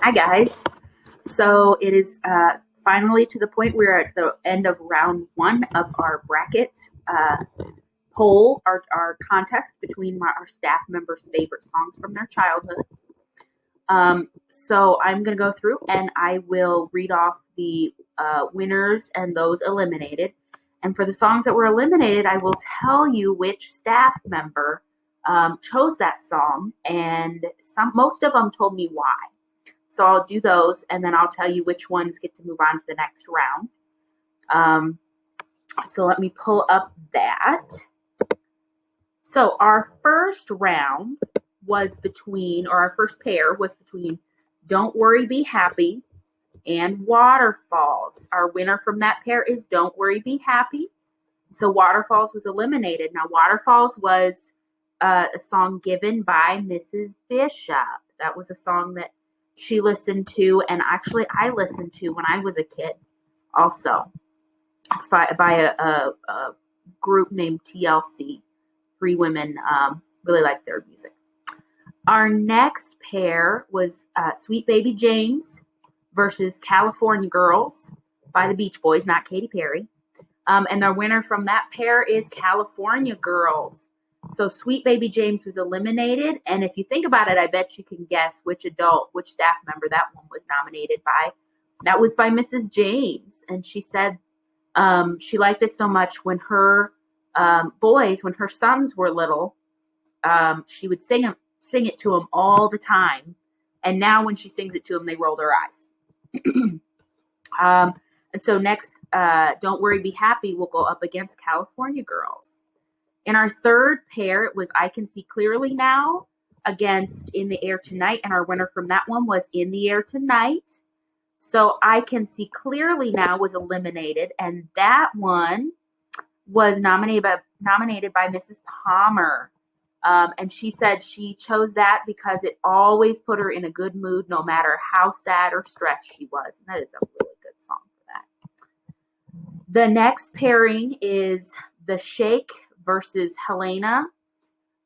Hi, guys. So it is finally to the point we're at the end of round one of our bracket poll, our contest between our staff members' favorite songs from their childhood. So I'm going to go through and I will read off the winners and those eliminated. And for the songs that were eliminated, I will tell you which staff member chose that song, and most of them told me why. So I'll do those, and then I'll tell you which ones get to move on to the next round. So let me pull up that. So our first round was between, or our first pair was between Don't Worry, Be Happy and Waterfalls. Our winner from that pair is Don't Worry, Be Happy. So Waterfalls was eliminated. Now, Waterfalls was a song given by Mrs. Bishop. That was a song that she listened to, and actually I listened to when I was a kid also. It's by a group named TLC. Three women really like their music. Our next pair was Sweet Baby James versus California Girls by the Beach Boys, not Katy Perry. And the winner from that pair is California Girls. So Sweet Baby James was eliminated, and if you think about it, I bet you can guess which staff member that one was nominated by. That was by Mrs. James, and she said she liked it so much when her when her sons were little, she would sing it to them all the time, and now when she sings it to them, they roll their eyes. And so next, Don't Worry, Be Happy will go up against California Girls. In our third pair, it was I Can See Clearly Now against In the Air Tonight, and our winner from that one was In the Air Tonight. So I Can See Clearly Now was eliminated, and that one was nominated by Mrs. Palmer. And she said she chose that because it always put her in a good mood no matter how sad or stressed she was. And that is a really good song for that. The next pairing is The Shake versus Helena.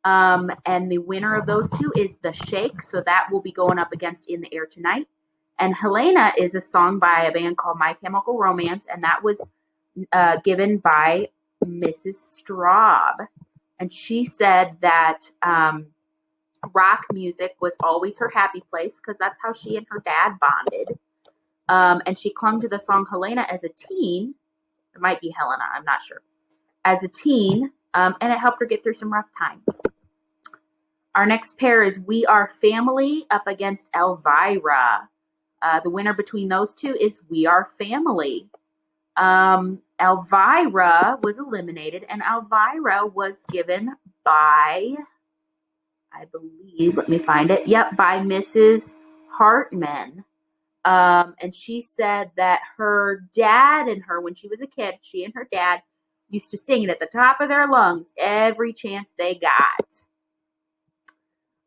And the winner of those two is The Shake. So that will be going up against In the Air Tonight. And Helena is a song by a band called My Chemical Romance. And that was given by Mrs. Straub. And she said that rock music was always her happy place because that's how she and her dad bonded. And she clung to the song Helena as a teen. It might be Helena, I'm not sure. As a teen, and it helped her get through some rough times. Our next pair is We Are Family up against Elvira. The winner between those two is We Are Family. Elvira was eliminated, and Elvira was given by, I believe, let me find it. Yep, by Mrs. Hartman. And she said that her dad and her, when she was a kid, she and her dad used to sing it at the top of their lungs every chance they got.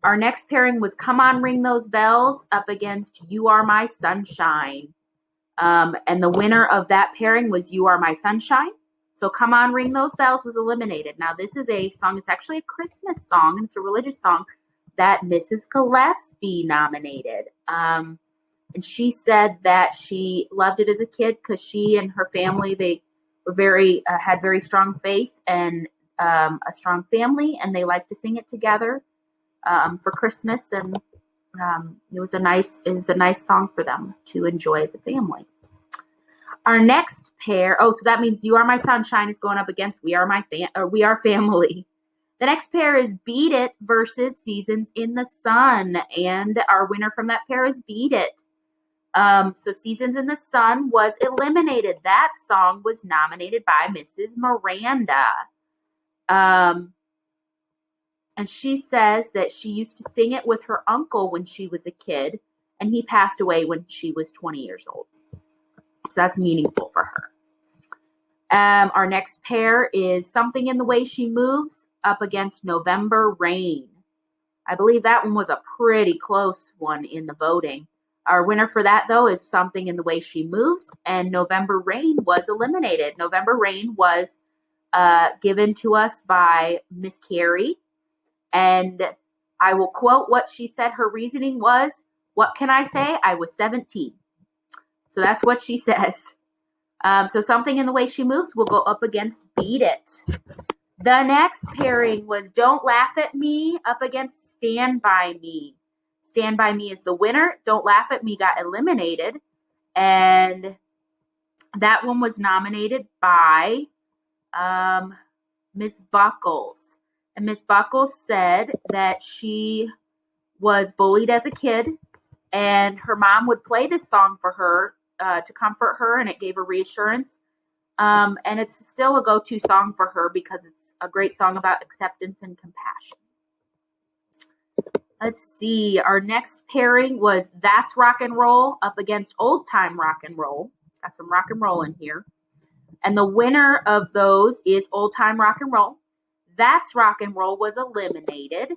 Our next pairing was Come On Ring Those Bells up against You Are My Sunshine. And the winner of that pairing was You Are My Sunshine. So Come On Ring Those Bells was eliminated. Now this is a song, it's actually a Christmas song, and it's a religious song that Mrs. Gillespie nominated. And she said that she loved it as a kid because she and her family, they were had very strong faith and a strong family, and they liked to sing it together for Christmas, and it was a nice song for them to enjoy as a family. Our next pair, so that means You Are My Sunshine is going up against We Are Family. The next pair is Beat It versus Seasons in the Sun, and our winner from that pair is Beat It. So Seasons in the Sun was eliminated. That song was nominated by Mrs. Miranda. And she says that she used to sing it with her uncle when she was a kid, and he passed away when she was 20 years old. So that's meaningful for her. Our next pair is Something in the Way She Moves up against November Rain. I believe that one was a pretty close one in the voting. Our winner for that, though, is Something in the Way She Moves, and November Rain was eliminated. November Rain was given to us by Miss Carrie, and I will quote what she said her reasoning was What can I say? I was 17. So that's what she says. So something in the way she moves will go up against Beat It. The next pairing was Don't Laugh at Me up against Stand By Me. Stand By Me is the winner. Don't Laugh at Me got eliminated. And that one was nominated by Miss Buckles. And Miss Buckles said that she was bullied as a kid, and her mom would play this song for her to comfort her, and it gave her reassurance. And it's still a go-to song for her because it's a great song about acceptance and compassion. Let's see. Our next pairing was That's Rock and Roll up against Old Time Rock and Roll. Got some rock and roll in here. And the winner of those is Old Time Rock and Roll. That's Rock and Roll was eliminated.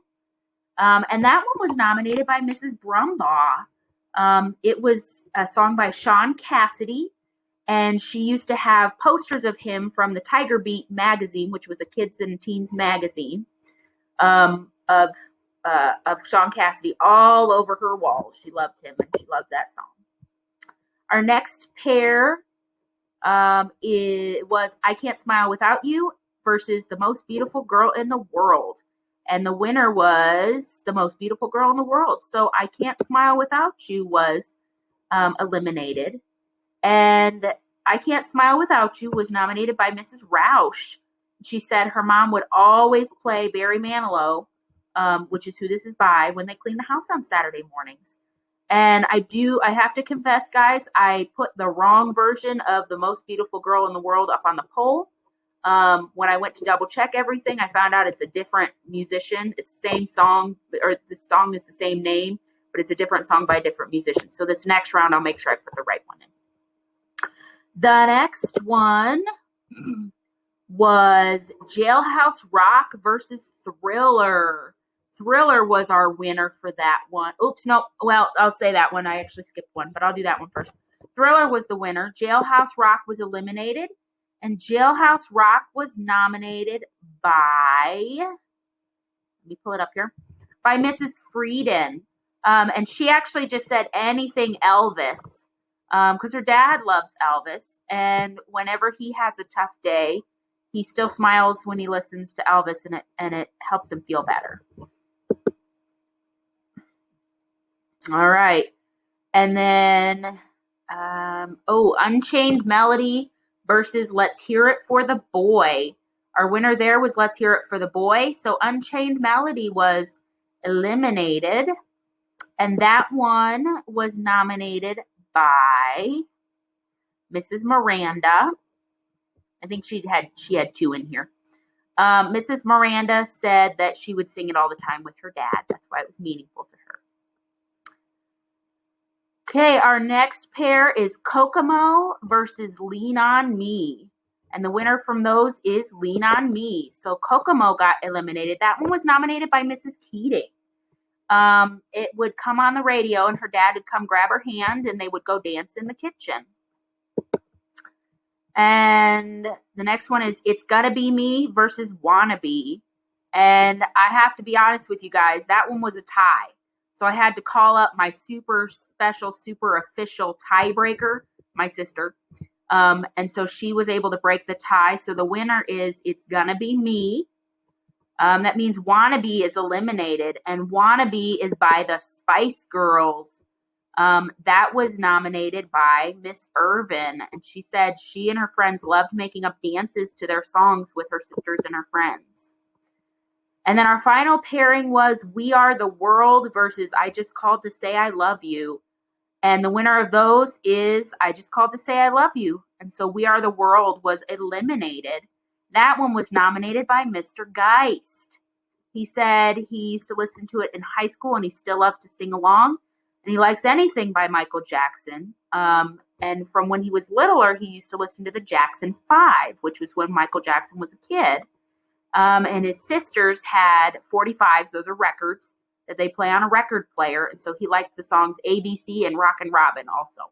And that one was nominated by Mrs. Brumbaugh. It was a song by Sean Cassidy. And she used to have posters of him from the Tiger Beat magazine, which was a kids and teens magazine, of Sean Cassidy all over her walls. She loved him and she loved that song. Our next pair was I Can't Smile Without You versus The Most Beautiful Girl in the World. And the winner was The Most Beautiful Girl in the World. So I Can't Smile Without You was eliminated. And I Can't Smile Without You was nominated by Mrs. Roush. She said her mom would always play Barry Manilow, which is who this is by, when they clean the house on Saturday mornings. And I have to confess, guys, I put the wrong version of The Most Beautiful Girl in the World up on the poll. When I went to double check everything, I found out it's a different musician. It's the same song, or the song is the same name, but it's a different song by a different musician. So this next round, I'll make sure I put the right one in. The next one was Jailhouse Rock versus Thriller. Thriller was our winner for that one. Oops, no. Well, I'll say that one. I actually skipped one, but I'll do that one first. Thriller was the winner. Jailhouse Rock was eliminated. And Jailhouse Rock was nominated by, let me pull it up here, by Mrs. Frieden. And she actually just said anything Elvis, because her dad loves Elvis. And whenever he has a tough day, he still smiles when he listens to Elvis, and it helps him feel better. All right. And then, Unchained Melody versus Let's Hear It for the Boy. Our winner there was Let's Hear It for the Boy. So Unchained Melody was eliminated. And that one was nominated by Mrs. Miranda. I think she had two in here. Mrs. Miranda said that she would sing it all the time with her dad. That's why it was meaningful to her. Okay, our next pair is Kokomo versus Lean On Me. And the winner from those is Lean On Me. So Kokomo got eliminated. That one was nominated by Mrs. Keating. It would come on the radio, and her dad would come grab her hand, and they would go dance in the kitchen. And the next one is It's Gotta Be Me versus Wannabe. And I have to be honest with you guys, that one was a tie. So I had to call up my super special, super official tiebreaker, my sister. And so she was able to break the tie. So the winner is It's Gonna Be Me. That means Wannabe is eliminated. And Wannabe is by the Spice Girls. That was nominated by Miss Irvin. And she said she and her friends loved making up dances to their songs with her sisters and her friends. And then our final pairing was We Are the World versus I Just Called to Say I Love You. And the winner of those is I Just Called to Say I Love You. And so We Are the World was eliminated. That one was nominated by Mr. Geist. He said he used to listen to it in high school and he still loves to sing along. And he likes anything by Michael Jackson. And from when he was littler, he used to listen to the Jackson 5, which was when Michael Jackson was a kid. And his sisters had 45s, those are records, that they play on a record player. And so he liked the songs ABC and Rockin' Robin also.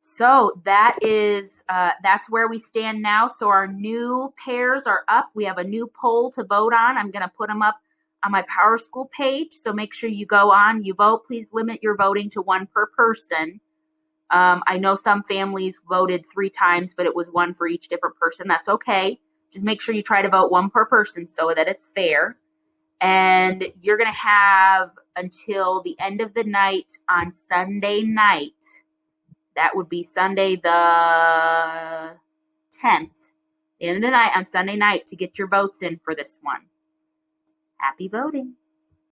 So that is, that's where we stand now. So our new pairs are up. We have a new poll to vote on. I'm going to put them up on my Power School page. So make sure you go on, you vote. Please limit your voting to one per person. I know some families voted 3 times, but it was one for each different person. That's okay. Just make sure you try to vote one per person so that it's fair. And you're going to have until the end of the night on Sunday night. That would be Sunday the 10th. The end of the night on Sunday night to get your votes in for this one. Happy voting.